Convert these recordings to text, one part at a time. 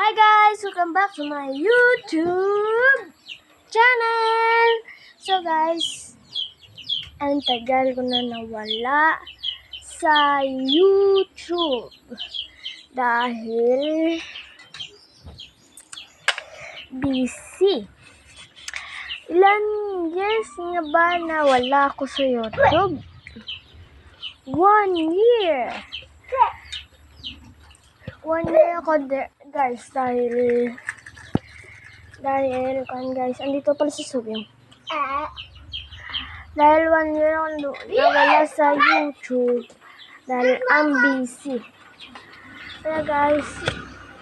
Hi guys! Welcome back to my YouTube channel! So guys, ang tagal ko na nawala sa YouTube dahil busy. Ilan years nga ba nawala ako sa YouTube? 1 year! 1 year ako guys dahil guys, andito pala si Subyong. Dahil 1 year ako nawala sa YouTube dahil ang busy. Kaya guys,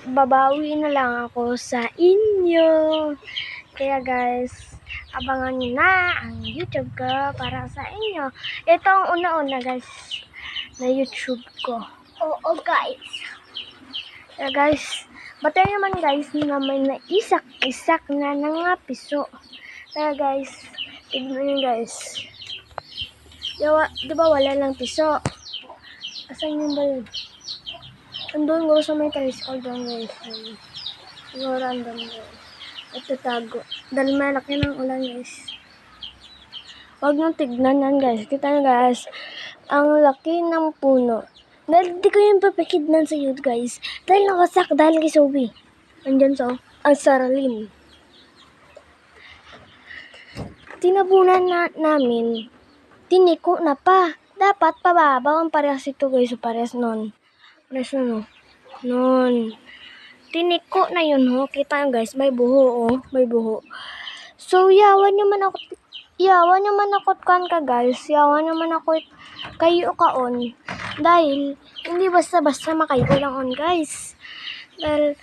babawi na lang ako sa inyo. Kaya guys, abangan nyo na ang YouTube ko para sa inyo. Ito ang una-una guys na YouTube ko. Oo guys. Kaya guys, batay naman guys na may naisak-isak na nga piso. Kaya guys, tignan nyo guys. Diba wala lang piso? Asan yun ba yun? Andun ko sa may tricycle doon guys. Siguro andun guys. Ito tago. Dahil malaki ng ulan guys. Huwag nyo tignan yan guys. Kita nyo guys. Ang laki ng puno. Dahil di ko yung papakidnan sa YouTube guys. Dahil nakasak. Dahil kay Sobi. Andyan so. Ang saralin. Tinabunan namin. Tiniko na pa. Dapat pababaw ang parehas ito guys. So parehas nun. Parehas nun. Nun. Tiniko na yun ho. Kita nyo guys. May buho oh. May buho. So yawan nyo man ako kan ka guys. Yawan nyo man ako kayo kaon. Dahil hindi basta-basta makayo lang on guys. Dahil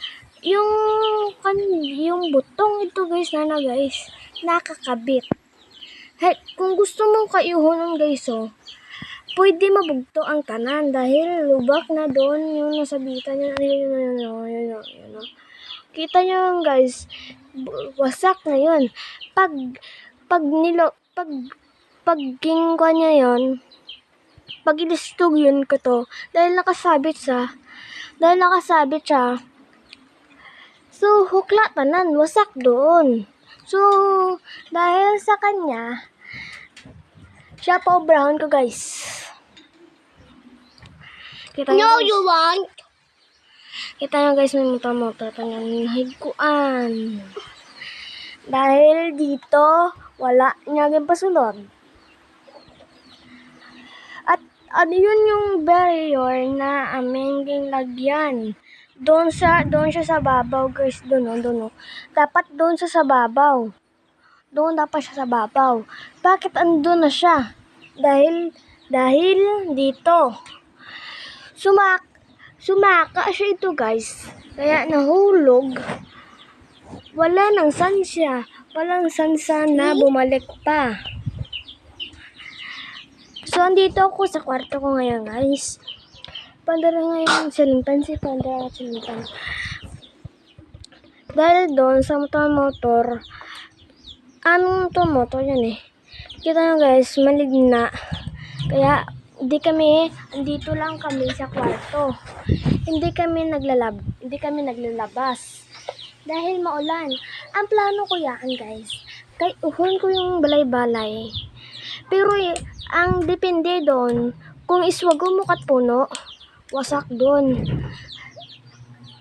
yung butong ito guys na guys. Nakakabit. Hey, kung gusto mong kayuhon guys oh. Pwede mabugto ang tanan dahil lubak na doon yung nasabitan niya. Yun. Kita nyo guys, wasak na yun. Pag gingwa niya yun, pag ilistog yun ko to, dahil nakasabit siya, so hukla tanan, wasak doon. So, dahil sa kanya, siya pa brown ko guys. Kita nyo, no, guys. You want? Kita nyo guys, may muta-muta. Tanyan, higkuan. Dahil dito, wala niya pasulod. At yun yung barrier na aming lagyan. Doon siya sa babaw guys. Doon. Dapat doon siya sa babaw. Doon dapat siya sa babaw. Bakit andun na siya? Dahil dito. Sumaka siya ito guys. Kaya nahulog. Wala nang sansya. Walang sansa na bumalik pa. So, andito ako sa kwarto ko ngayon guys. Pandara ngayon silimpan. Dahil doon sa motor, anong to motor yan eh. Kita nyo guys, maligna. Kaya, andito lang kami sa kwarto. Hindi kami naglalabas. Dahil maulan. Ang plano ko yan guys, kay uhon ko yung balay-balay. Pero ang depende doon, kung iswago mo kat puno, wasak doon.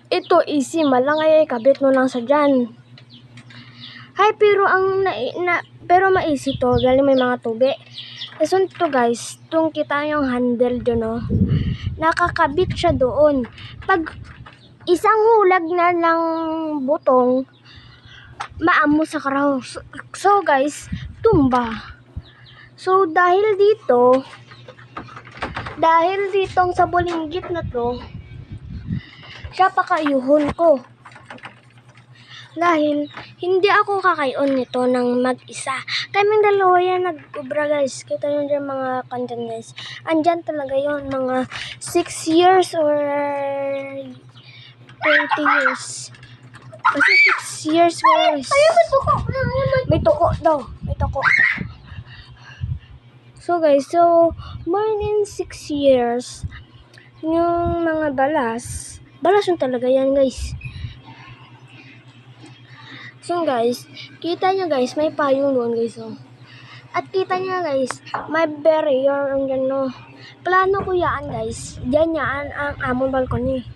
Ito easy, malangay kabit mo lang sa dyan. Hay, pero pero maisi to, galing may mga tubi. Kasi ito guys, itong kita yung handle doon oh. Nakakabit siya doon. Pag isang hulag na ng butong, maamo sa karaw. So guys, tumba. So dahil ditong sa bulinggit na to, siya pakayuhon ko. Dahil hindi ako kakayon nito ng mag-isa. Kaming dalawa yan nag-ubra guys. Kita nyo dyan mga kandyan guys. Andyan talaga yon mga 6 years or 20 years. Kasi 6 years guys. May tuko daw. May tuko. So guys, more than 6 years, yung mga balas yung talaga yan guys. So guys, kita nyo guys, may payong doon guys. Oh. At kita nyo guys, may barrier ang gano. Plano ko yan guys. Diyan yan ang among balkoni.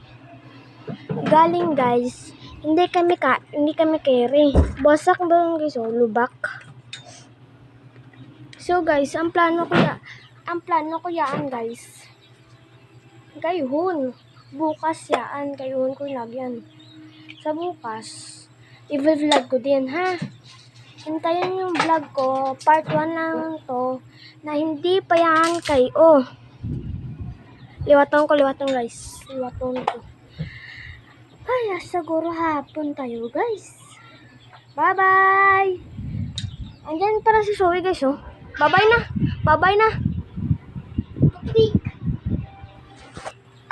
Galing guys, hindi kami carry. Basak doon guys, oh, lubak. So guys, ang plano ko yan guys. Gayhon. Bukas yan, gayhon ko lagyan. Sa bukas, i-vlog ko din ha. Hintayin yung vlog ko, part 1 lang to, na hindi pa yan kayo. Liwaton guys. Liwaton ko. Ay, siguro hapon tayo guys. Bye-bye! Andyan para si Zoe guys, oh. Bye-bye na! Bye-bye na!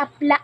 Apla!